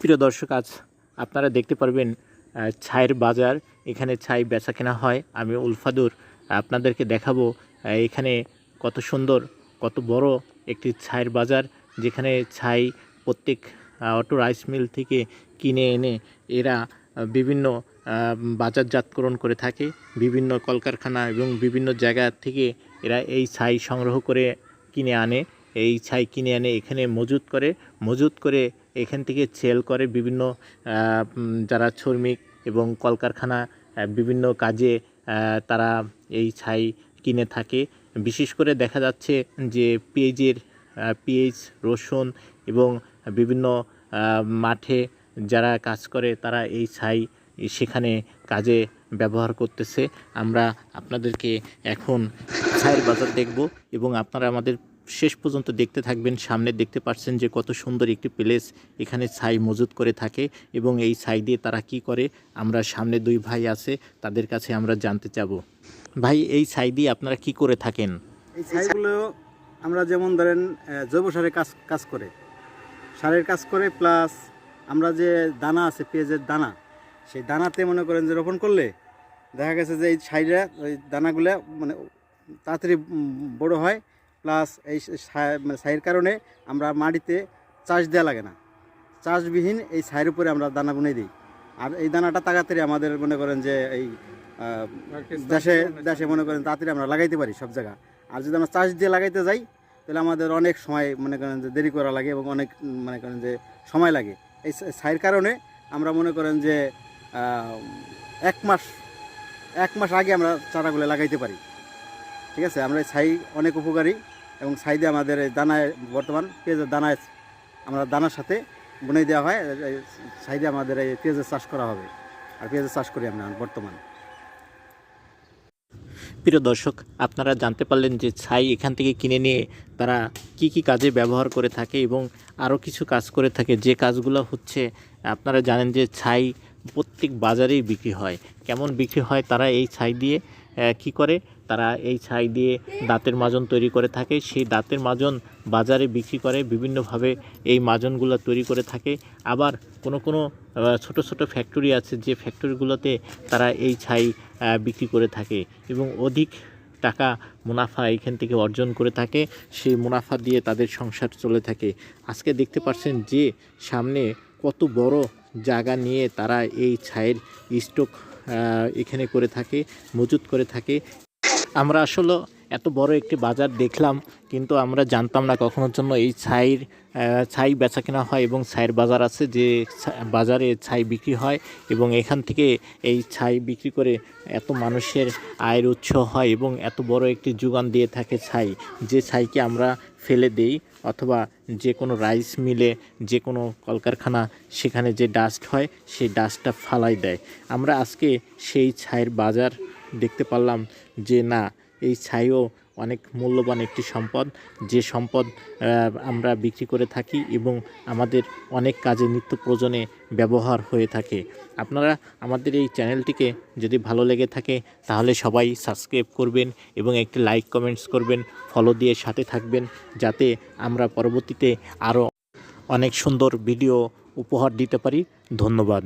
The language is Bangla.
প্রিয় দর্শক, আজ আপনারা দেখতে পারবেন ছাইয়ের বাজার। এখানে ছাই বেচা কেনা হয়। আমি উলফাদুর আপনাদেরকে দেখাবো এখানে কত সুন্দর, কত বড় একটি ছাইয়ের বাজার, যেখানে ছাই প্রত্যেক অটো রাইস মিল থেকে কিনে এনে এরা বিভিন্ন বাজারজাতকরণ করে থাকে। বিভিন্ন কলকারখানা এবং বিভিন্ন জায়গা থেকে এরা এই ছাই সংগ্রহ করে কিনে আনে। এই ছাই কিনে আনে এখানে মজুত করে এখান থেকে সেল করে বিভিন্ন যারা শ্রমিক এবং কলকারখানা বিভিন্ন কাজে তারা এই ছাই কিনে থাকে। বিশেষ করে দেখা যাচ্ছে যে পেঁয়াজ, রসুন এবং বিভিন্ন মাঠে যারা কাজ করে তারা এই ছাই সেখানে কাজে ব্যবহার করতেছে। আমরা আপনাদেরকে এখন ছাইয়ের বাজার দেখব এবং আপনারা আমাদের শেষ পর্যন্ত দেখতে থাকবেন। সামনে দেখতে পাচ্ছেন যে কত সুন্দর একটি প্লেস, এখানে ছাই মজুত করে থাকে এবং এই ছাই দিয়ে তারা কি করে, আমরা সামনে দুই ভাই আছে তাদের কাছে আমরা জানতে চাব। ভাই, এই ছাই দিয়ে আপনারা কি করে থাকেন? এই ছাইগুলো আমরা যেমন ধরেন জৈব সারের কাজ করে প্লাস আমরা যে দানা আছে পেঁয়াজের দানা, সেই দানাতে মনে করেন যে রোপণ করলে দেখা গেছে যে এই ছাইটা ওই দানাগুলো মানে তাড়াতাড়ি বড় হয়। প্লাস এই ছাইয়ের কারণে আমরা মাটিতে চাষ দেওয়া লাগে না, চাষবিহীন এই ছাইয়ের উপরে আমরা দানা বুনে দিই। আর এই দানাটা তাড়াতাড়ি আমাদের মনে করেন যে এই দেশে মনে করেন তাড়াতাড়ি আমরা লাগাইতে পারি সব জায়গা। আর যদি আমরা চাষ দিয়ে লাগাইতে যাই তাহলে আমাদের অনেক সময় মনে করেন যে দেরি করা লাগে এবং অনেক মনে করেন যে সময় লাগে। এই ছাইয়ের কারণে আমরা মনে করেন যে এক মাস আগে আমরা চারাগুলো লাগাইতে পারি। ঠিক আছে, আমরা এই ছাই অনেক উপকারী এবং ছাই দিয়ে আমাদের দানায় বর্তমান পেঁয়াজের দানায় আমরা দানার সাথে বুনে দেওয়া হয়। ছাই দিয়ে আমাদের এই পেঁয়াজের চাষ করা হবে, আর পেঁয়াজের চাষ করি আমরা বর্তমান। প্রিয় দর্শক, আপনারা জানতে পারলেন যে ছাই এখান থেকে কিনে নিয়ে তারা কি কাজে ব্যবহার করে থাকে এবং আরও কিছু কাজ করে থাকে। যে কাজগুলো হচ্ছে, আপনারা জানেন যে ছাই প্রত্যেক বাজারেই বিক্রি হয়। কেমন বিক্রি হয়, তারা এই ছাই দিয়ে কি করে, তারা এই ছাই দিয়ে দাঁতের মাজন তৈরি করে থাকে। সেই দাঁতের মাজন বাজারে বিক্রি করে, বিভিন্নভাবে এই মাজনগুলো তৈরি করে থাকে। আবার কোনো ছোট ফ্যাক্টরি আছে, যে ফ্যাক্টরিগুলোতে তারা এই ছাই বিক্রি করে থাকে এবং অধিক টাকা মুনাফা এখান থেকে অর্জন করে থাকে। সেই মুনাফা দিয়ে তাদের সংসার চলে থাকে। আজকে দেখতে পাচ্ছেন যে সামনে কত বড় জায়গা নিয়ে তারা এই ছাইয়ের স্টক এখানে করে থাকে, মজুত করে থাকে। আমরা আসলে এত বড় একটি বাজার দেখলাম, কিন্তু আমরা জানতাম না কখনোর জন্য এই ছাই বেচা কেনা হয় এবং ছাইয়ের বাজার আছে, যে বাজারে ছাই বিক্রি হয় এবং এখান থেকে এই ছাই বিক্রি করে এত মানুষের আয়ের উৎস হয় এবং এত বড় একটি যোগান দিয়ে থাকে ছাই। যে ছাইকে আমরা ফেলে দেই অথবা যে কোনো রাইস মিলে, যে কোনো কলকারখানা, সেখানে যে ডাস্ট হয় সেই ডাস্টটা ফালাই দেয়। আমরা আজকে সেই ছাইয়ের বাজার দেখতে পারলাম যে না, এই ছাইও অনেক মূল্যবান একটি সম্পদ, যে সম্পদ আমরা বিক্রি করে থাকি এবং আমাদের অনেক কাজে নিত্য প্রয়োজনে ব্যবহার হয়ে থাকে। আপনারা আমাদের এই চ্যানেলটিকে যদি ভালো লেগে থাকে তাহলে সবাই সাবস্ক্রাইব করবেন এবং একটি লাইক কমেন্টস করবেন, ফলো দিয়ে সাথে থাকবেন, যাতে আমরা পরবর্তীতে আরও অনেক সুন্দর ভিডিও উপহার দিতে পারি। ধন্যবাদ।